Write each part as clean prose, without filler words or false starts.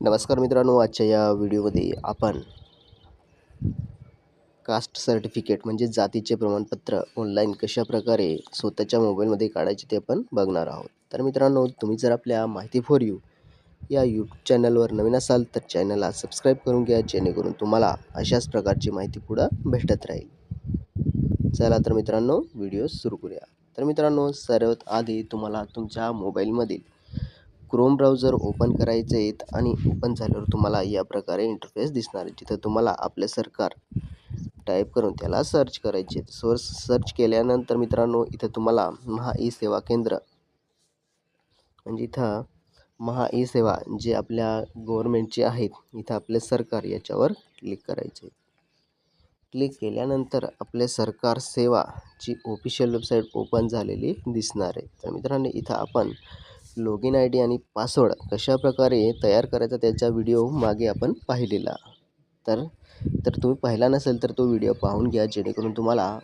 नमस्कार मित्रांनो, आजच्या या व्हिडिओमध्ये आपण कास्ट सर्टिफिकेट म्हणजे जातीचे प्रमाणपत्र ऑनलाईन कशाप्रकारे स्वतःच्या मोबाईलमध्ये काढायचे ते आपण बघणार आहोत. तर मित्रांनो, तुम्ही जर आपल्या माहिती फॉर यू या यूट्यूब चॅनलवर नवीन असाल तर चॅनलला सबस्क्राईब करून घ्या, जेणेकरून तुम्हाला अशाच प्रकारची माहिती पुढं भेटत राहील. चला तर मित्रांनो, व्हिडिओ सुरू करूया. तर मित्रांनो, सर्वात आधी तुम्हाला तुमच्या मोबाईलमधील क्रोम ब्राउझर ओपन करायचे आहेत आणि ओपन झाल्यावर तुम्हाला या प्रकारे इंटरफेस दिसणार आहे, जिथं तुम्हाला आपले सरकार टाईप करून त्याला सर्च करायचे. सर्च केल्यानंतर मित्रांनो, इथं तुम्हाला महा ई सेवा केंद्र म्हणजे इथं महा ई सेवा जे आपल्या गव्हर्नमेंटचे आहेत, इथं आपले सरकार याच्यावर क्लिक करायचे. क्लिक केल्यानंतर आपले सरकार सेवाची ऑफिशियल वेबसाईट ओपन झालेली दिसणार आहे. तर मित्रांनो, इथं आपण लॉग इन आय डी आणि पासवर्ड कशाप्रकारे तयार करायचा त्याचा व्हिडिओ मागे आपण पाहिलेला. तर तर तुम्ही पाहिला नसेल तर तो व्हिडिओ पाहून घ्या, जेणेकरून तुम्हाला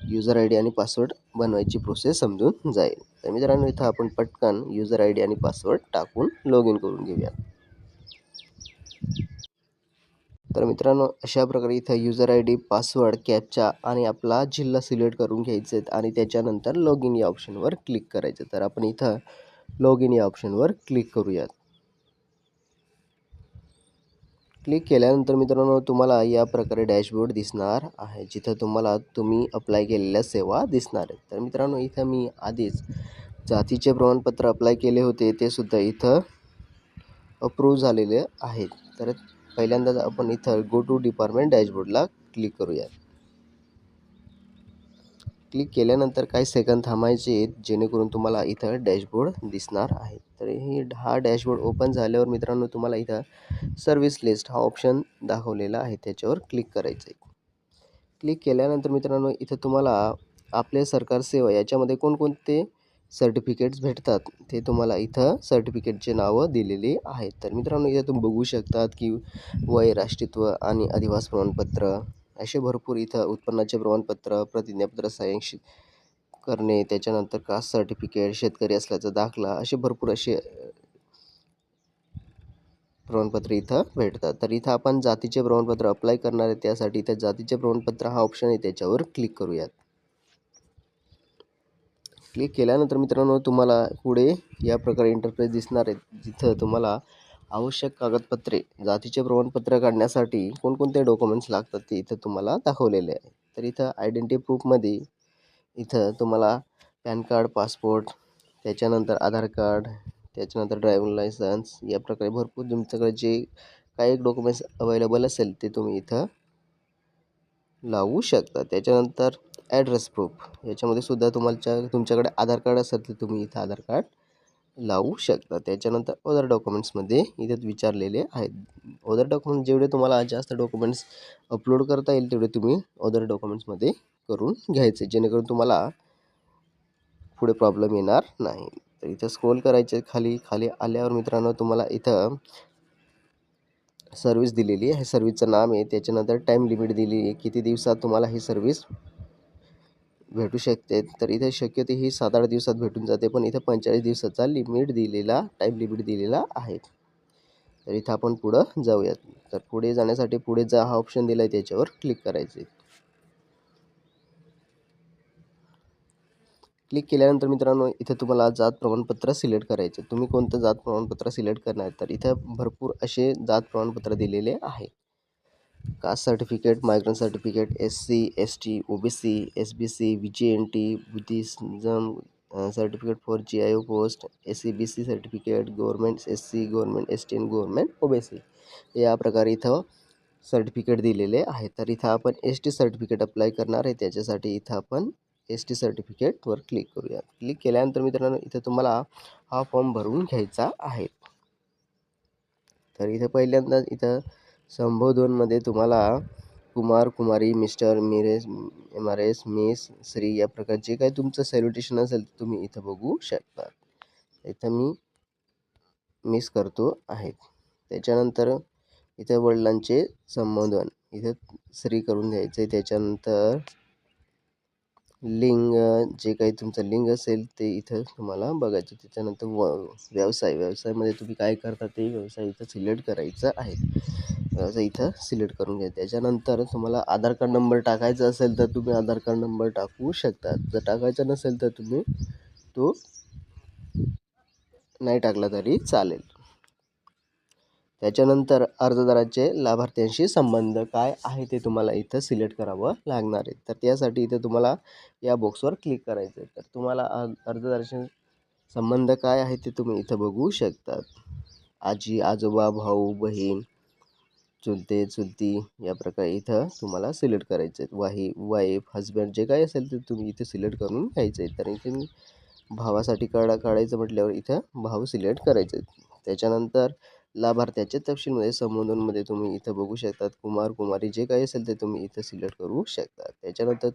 युजर आय डी आणि पासवर्ड बनवायची प्रोसेस समजून जाईल. तर मित्रांनो, इथं आपण पटकन युजर आय डी आणि पासवर्ड टाकून लॉग इन करून घेऊया. तर मित्रांनो, अशा प्रकारे इथं user I D, password, captcha आणि आपला जिल्हा सिलेक्ट करून घ्यायचे आणि त्याच्यानंतर लॉग इन या ऑप्शनवर क्लिक करायचं. तर आपण इथं लॉग इन या ऑप्शनवर क्लिक करूयात. क्लिक केल्यानंतर मित्रांनो, तुम्हाला या प्रकारे डॅशबोर्ड दिसणार आहे, जिथं तुम्ही अप्लाय केलेल्या सेवा दिसणार आहेत. तर मित्रांनो, इथं मी आधीच जातीचे प्रमाणपत्र अप्लाय केले होते, ते सुद्धा इथं अप्रूव्ह झालेले आहेत. तर पहिल्यांदाच आपण इथं गो टू डिपार्टमेंट डॅशबोर्डला क्लिक करूया. क्लिक केल्यानंतर काही सेकंद थांबायचे आहेत, जेणेकरून तुम्हाला इथं डॅशबोर्ड दिसणार आहे. तर हा डॅशबोर्ड ओपन झाल्यावर मित्रांनो, तुम्हाला इथं सर्व्हिस लिस्ट हा ऑप्शन दाखवलेला आहे, त्याच्यावर क्लिक करायचं आहे. क्लिक केल्यानंतर मित्रांनो, इथं तुम्हाला आपले सरकार सेवा याच्यामध्ये कोणकोणते सर्टिफिकेट्स भेटतात ते तुम्हाला इथं सर्टिफिकेटचे नावं दिलेली आहेत. तर मित्रांनो, इथं तुम्ही बघू शकतात की वय, राष्ट्रीयत्व आणि अधिवास प्रमाणपत्र असे भरपूर इथं उत्पन्नाचे प्रमाणपत्र, प्रतिज्ञापत्र सायंशिक करणे, त्याच्यानंतर कास्ट सर्टिफिकेट, शेतकरी असल्याचा दाखला, असे भरपूर असे प्रमाणपत्र इथं भेटतात. तर इथं आपण जातीचे प्रमाणपत्र अप्लाय करणार आहे, त्यासाठी इथं जातीचे प्रमाणपत्र हा ऑप्शन आहे, त्याच्यावर क्लिक करूयात. क्लिक केल्यानंतर मित्रांनो, तुम्हाला पुढे या प्रकारे इंटरफेस दिसणार आहे, जिथं तुम्हाला आवश्यक कागदपत्रे, जातीचे प्रमाणपत्र काढण्यासाठी कोणकोणते डॉक्युमेंट्स लागतात ते इथं तुम्हाला दाखवलेले आहे. तर इथं आयडेंटिटी प्रूफमध्ये इथं तुम्हाला पॅन कार्ड, पासपोर्ट, त्याच्यानंतर आधार कार्ड, त्याच्यानंतर ड्रायव्हिंग लायसन्स या प्रकारे भरपूर तुमच्याकडे जे काही एक डॉक्युमेंट्स अवेलेबल असेल ते तुम्ही इथं लावू शकता. त्याच्यानंतर ॲड्रेस प्रूफ याच्यामध्ये सुद्धा तुमच्याकडे आधार कार्ड असेल तर तुम्ही इथं आधार कार्ड लावू शकता. त्याच्यानंतर अदर डॉक्युमेंट्समध्ये इथं विचारलेले आहेत. अदर डॉक्युमेंट जेवढे तुम्हाला जास्त डॉक्युमेंट्स अपलोड करता येईल तेवढे तुम्ही अदर डॉक्युमेंट्समध्ये करून घ्यायचे, जेणेकरून तुम्हाला पुढे प्रॉब्लेम येणार नाही. तर इथं स्क्रोल करायचे, खाली आल्यावर मित्रांनो, तुम्हाला इथं सर्व्हिस दिलेली आहे, सर्व्हिसचं नाम आहे, त्याच्यानंतर टाईम लिमिट दिली आहे, किती दिवसात तुम्हाला ही सर्व्हिस भेटू शकते. तर इथे शक्यतो ही 7-8 दिवसात भेटून जाते, पण इथं 45 दिवसाचा टाईम लिमिट दिलेला आहे. तर इथं आपण पुढं जाऊयात. तर पुढे जाण्यासाठी पुढे जा हा ऑप्शन दिला आहे, त्याच्यावर क्लिक करायचे. क्लिक केल्यानंतर मित्रांनो, इथं तुम्हाला जात प्रमाणपत्र सिलेक्ट करायचे. तुम्ही कोणतं जात प्रमाणपत्र सिलेक्ट करणार, तर इथं भरपूर असे जात प्रमाणपत्र दिलेले आहे. Caste certificate, migrant certificate, SC, ST, OBC, SBC, VGNT, Buddhism certificate for GIO post, SCBC certificate, government SC, government ST आणि गव्हर्नमेंट OBC या प्रकारे इथं सर्टिफिकेट दिलेले आहे. तर इथं आपण ST सर्टिफिकेट अप्लाय करणार आहे, त्याच्यासाठी इथं आपण ST सर्टिफिकेटवर क्लिक करूया. क्लिक केल्यानंतर मित्रांनो, इथं तुम्हाला हा फॉर्म भरून घ्यायचा आहे. तर इथं पहिल्यांदा इथं संबोधनमध्ये तुम्हाला कुमार, कुमारी, मिस्टर, MRS, मिस, श्री या प्रकारचे काही तुमचं सॅल्युटेशन असेल तर तुम्ही इथं बघू शकता. इथं मी मिस करतो आहे. त्याच्यानंतर इथं वडिलांचे संबोधन इथं श्री करून द्यायचे. त्याच्यानंतर लिंग जे काही तुमचं लिंग असेल ते इथं तुम्हाला बघायचं. त्याच्यानंतर व्यवसायामध्ये तुम्ही काय करता ते व्यवसाय इथं सिलेक्ट करायचं आहे. व्यवसाय इथं सिलेक्ट करून घ्या. त्याच्यानंतर तुम्हाला आधार कार्ड नंबर टाकायचा असेल तर तुम्ही आधार कार्ड नंबर टाकू शकता. जर टाकायचा नसेल तर तुम्ही तो नाही टाकला तरी चालेल. त्याच्यानंतर अर्जदाराचे लाभार्थ्यांशी संबंध काय आहे ते तुम्हाला इथं सिलेक्ट करावं लागणार आहे. तर त्यासाठी इथं तुम्हाला या बॉक्सवर क्लिक करायचं आहे. तर तुम्हाला अर्जदाराचे संबंध काय आहे ते तुम्ही इथं बघू शकतात. आजी आजोबा भाऊ बहीण चुलते चुलती या प्रकारे इथं तुम्हाला सिलेक्ट करायचे आहेत. वाईफ हजबंड जे काही असेल ते तुम्ही इथे सिलेक्ट करून घ्यायचं आहे. तर इथे भावासाठी काढायचं म्हटल्यावर इथं भाऊ सिलेक्ट करायचे आहेत. त्याच्यानंतर लाभार्थ्याचे तपशीलमध्ये संबोधनमध्ये तुम्ही इथं बघू शकतात कुमार कुमारी जे काही असेल ते तुम्ही इथं सिलेक्ट करू शकता. त्याच्यानंतर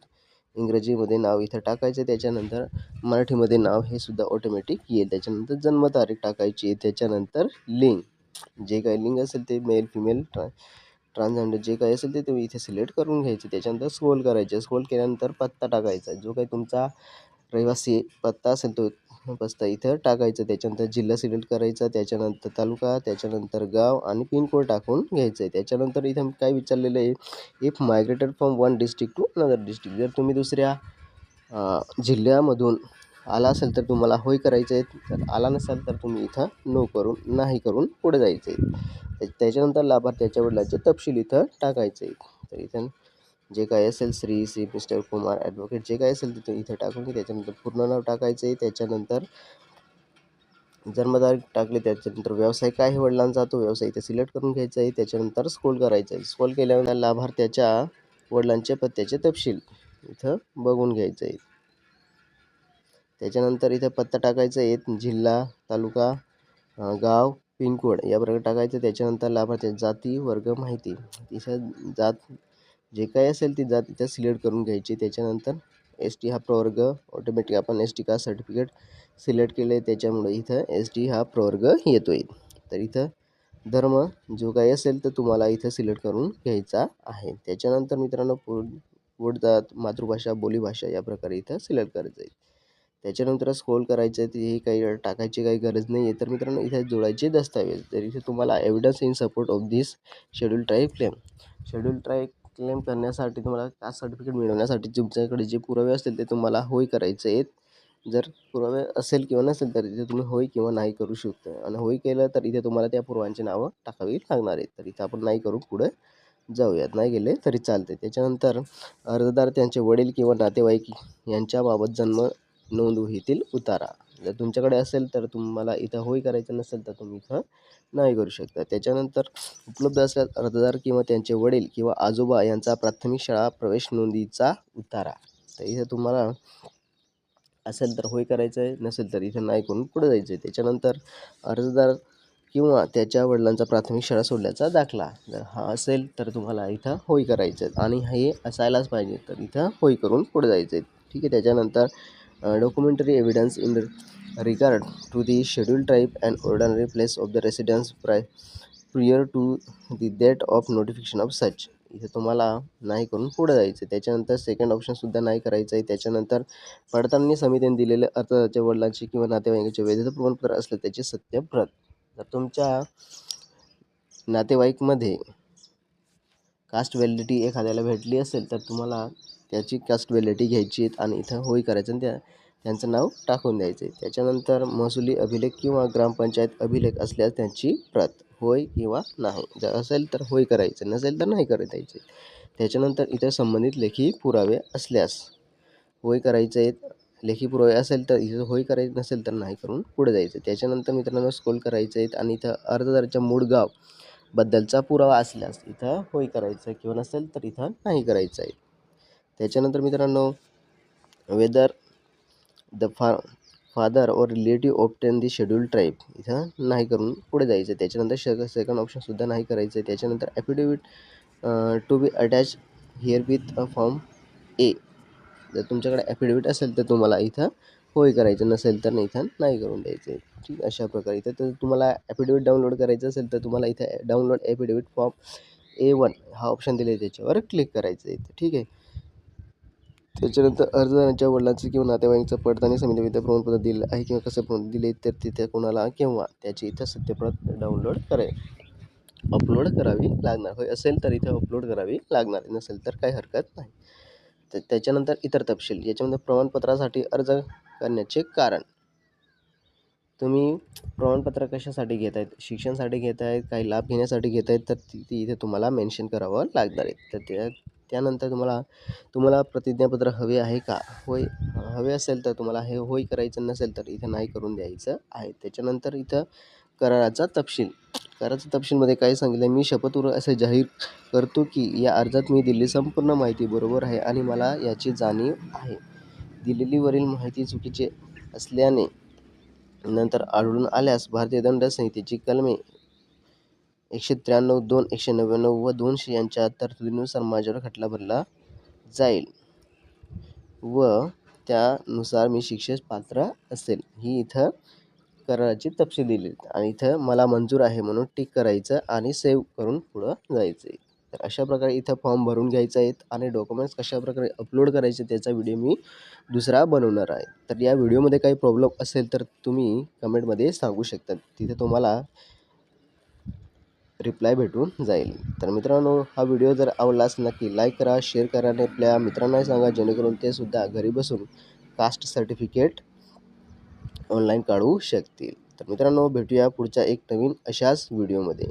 इंग्रजीमध्ये नाव इथं टाकायचं. त्याच्यानंतर मराठीमध्ये नाव हे सुद्धा ऑटोमॅटिक येईल. त्याच्यानंतर जन्मतारीख टाकायची आहे. त्याच्यानंतर लिंग जे काही लिंग असेल ते मेल फिमेल ट्रान्सजेंडर जे काही असेल ते तुम्ही इथे सिलेक्ट करून घ्यायचे. त्याच्यानंतर स्क्रोल करायचे. स्क्रोल केल्यानंतर पत्ता टाकायचा. जो काही तुमचा रहिवासी पत्ता असेल तो पत्ता इथं टाकायचा. त्याच्यानंतर जिल्हा सिलेक्ट करायचा. त्याच्यानंतर तालुका, त्याच्यानंतर गाव आणि पिनकोड टाकून घ्यायचं आहे. त्याच्यानंतर इथं काय विचारलेलं आहे, if migrated from one district to another district. जर तुम्ही दुसऱ्या जिल्ह्यामधून आला असेल तर तुम्हाला होय करायचं आहे. जर आला नसेल तर तुम्ही इथं नाही करून पुढे जायचं आहे. त्याच्यानंतर लाभार्थ्याच्या वडिलांचे तपशील इथं टाकायचे आहे. तर इथं जे काय असेल श्री मिस्टर कुमार ॲडव्होकेट जे काय असेल ते इथे टाकून घे. त्याच्यानंतर पूर्ण नाव टाकायचं आहे. त्याच्यानंतर जन्मतारीख टाकली. त्याच्यानंतर व्यवसाय काय आहे वडिलांचा तो व्यवसाय इथे सिलेक्ट करून घ्यायचा आहे. त्याच्यानंतर स्क्रोल करायचं आहे. स्क्रोल केल्यानंतर लाभार्थ्याच्या वडिलांच्या पत्त्याचे तपशील इथं बघून घ्यायचं आहे. त्याच्यानंतर इथं पत्ता टाकायचा आहे. जिल्हा तालुका गाव पिनकोड या प्रकारे टाकायचं. त्याच्यानंतर लाभार्थी जाती वर्ग माहिती इथं जात जे काही असेल ती जात इथं सिलेक्ट करून घ्यायची. त्याच्यानंतर ST हा प्रवर्ग ऑटोमॅटिक आपण ST कास्ट सर्टिफिकेट सिलेक्ट केलं आहे त्याच्यामुळे इथं ST हा प्रवर्ग येतो आहे. तर इथं धर्म जो काही असेल तर तुम्हाला इथं सिलेक्ट करून घ्यायचा आहे. त्याच्यानंतर मित्रांनो पुढचा मातृभाषा बोलीभाषा या प्रकारे इथं सिलेक्ट करायचं आहे. त्याच्यानंतर स्क्रोल करायचं आहे. हे काही टाकायची काही गरज नाही आहे. तर मित्रांनो इथे जोडायचे दस्तावेज. तर इथे तुम्हाला evidence in support of this schedule tribe claim. Schedule tribe claim करण्यासाठी तुम्हाला कास्ट सर्टिफिकेट मिळवण्यासाठी तुमच्याकडे जे पुरावे असतील ते तुम्हाला होय करायचे आहेत. जर पुरावे असेल किंवा नसेल तर इथे तुम्ही होय किंवा नाही करू शकता. आणि होय केलं तर इथे तुम्हाला त्या पुराव्यांची नावं टाकावी लागणार आहेत. तर इथं आपण नाही करून पुढे जाऊयात. नाही गेले तरी चालते. त्याच्यानंतर अर्जदार त्यांचे वडील किंवा नातेवाईक यांच्याबाबत जन्म नोंदवहीतील उतारा जर तुमच्याकडे असेल तर तुम्हाला इथं होय करायचं नसेल तर तुम्ही इथं नाही करू शकता. त्याच्यानंतर उपलब्ध असल्यास अर्जदार किंवा त्यांचे वडील किंवा आजोबा यांचा प्राथमिक शाळा प्रवेश नोंदीचा उतारा. तर इथं तुम्हाला असेल तर होय करायचं आहे, नसेल तर इथं नाही करून पुढे जायचं आहे. त्याच्यानंतर अर्जदार किंवा त्याच्या वडिलांचा प्राथमिक शाळा सोडल्याचा दाखला जर हा असेल तर तुम्हाला इथं होय करायचं आहे आणि हे असायलाच पाहिजे. तर इथं होय करून पुढे जायचं आहे. ठीक आहे. त्याच्यानंतर documentary evidence in regard to the schedule tribe and ordinary place of the residence prior to the date of notification of such. इथे तुम्हाला नाही करून पुढे जायचं. त्याच्यानंतर सेकंड ऑप्शनसुद्धा नाही करायचं आहे. त्याच्यानंतर पडताळणी समितीने दिलेले अर्जदाराच्या वडिलांची किंवा नातेवाईकांचे वैधता प्रमाणपत्र असले त्याची सत्य प्रत. जर तुमच्या नातेवाईकमध्ये कास्ट व्हॅलिडिटी एखाद्याला भेटली असेल तर तुम्हाला त्याची कास्ट व्हॅलिडिटी घ्यायची आहे आणि इथं होय करायचं आणि त्यांचं नाव टाकून द्यायचं आहे. त्याच्यानंतर महसुली अभिलेख किंवा ग्रामपंचायत अभिलेख असल्यास त्यांची प्रत होय किंवा नाही. जर असेल तर होय करायचं, नसेल तर नाही करत यायचे. त्याच्यानंतर इतर संबंधित लेखी पुरावे असल्यास होय करायचे आहेत. लेखी पुरावे असेल तर इथं होय करायचं, नसेल तर नाही करून पुढे जायचं. त्याच्यानंतर मित्रांनो स्क्रोल करायचं आहेत आणि इथं अर्जदाराच्या मूळ गाव बद्दलचा पुरावा असल्यास इथं होय करायचं किंवा नसेल तर इथं नाही करायचं आहे. त्याच्यानंतर मित्रांनो whether the father or relative obtain the schedule tribe इथं नाही करून पुढे जायचं. त्याच्यानंतर सेकंड ऑप्शनसुद्धा नाही करायचं आहे. त्याच्यानंतर affidavit to be attach herewith a form A. जर तुमच्याकडे ॲफिडेविट असेल तर तुम्हाला इथं होय करायचं, नसेल तर इथं नाही करून द्यायचं आहे. ठीक अशा प्रकारे इथं तर तुम्हाला ॲफिडेविट डाउनलोड करायचं असेल तर तुम्हाला इथं डाउनलोड ॲफिडेविट फॉर्म A1 हा ऑप्शन दिला आहे त्याच्यावर क्लिक करायचं आहे. ठीक आहे. त्याच्यानंतर अर्जदारांच्या वडिलांचं किंवा नातेवाईकांचं पडताळणी समितीमध्ये प्रमाणपत्र दिलं आहे किंवा कसं दिले तर तिथे कोणाला किंवा त्याची इथं सत्यप्रत डाउनलोड अपलोड करावी लागणार. होय असेल तर इथे अपलोड करावी लागणार, नसेल तर काही हरकत नाही. तर त्याच्यानंतर इतर तपशील याच्यामध्ये प्रमाणपत्रासाठी अर्ज करण्याचे कारण. तुम्ही प्रमाणपत्र कशासाठी घेत आहेत, शिक्षणासाठी घेत आहेत, काही लाभ घेण्यासाठी घेत आहेत, तर ती इथे तुम्हाला मेन्शन करावं लागणार आहे. तर त्यानंतर तुम्हाला प्रतिज्ञापत्र हवे आहे का, होय हवे असेल तर तुम्हाला हे होय करायचं, नसेल तर इथं नाही करून द्यायचं आहे. त्याच्यानंतर इथं कराराचा तपशील. कराराच्या तपशीलमध्ये काय सांगितलं, मी शपथपूर्वक असे जाहीर करतो की या अर्जात मी दिलेली संपूर्ण माहिती बरोबर आहे आणि मला याची जाणीव आहे. दिलेली वरील माहिती चुकीची असल्याने नंतर आढळून आल्यास भारतीय दंड संहितेची कलमे 193(2), 199 व 200 यांच्या तरतुदीनुसार माझ्यावर खटला भरला जाईल व त्यानुसार मी शिक्षेस पात्र असेल. ही इथं कराराची तपशील दिली आणि इथं मला मंजूर आहे म्हणून टिक करायचं आणि सेव्ह करून पुढं जायचं आहे. तर अशा प्रकारे इथं फॉर्म भरून घ्यायचा आहे आणि डॉक्युमेंट्स कशाप्रकारे अपलोड करायचे त्याचा व्हिडिओ मी दुसरा बनवणार आहे. तर या व्हिडिओमध्ये काही प्रॉब्लेम असेल तर तुम्ही कमेंटमध्ये सांगू शकता, तिथे तुम्हाला रिप्लाय भेटून जाईल. तर मित्रांनो, हा व्हिडिओ जर आवडला असेल नक्की लाईक करा, शेअर करा आणि आपल्या मित्रांनाही सांगा, जेणेकरून ते सुद्धा घरी बसून कास्ट सर्टिफिकेट ऑनलाईन काढू शकतील. तर मित्रांनो, भेटूया पुढच्या एक नवीन अशाच व्हिडिओमध्ये.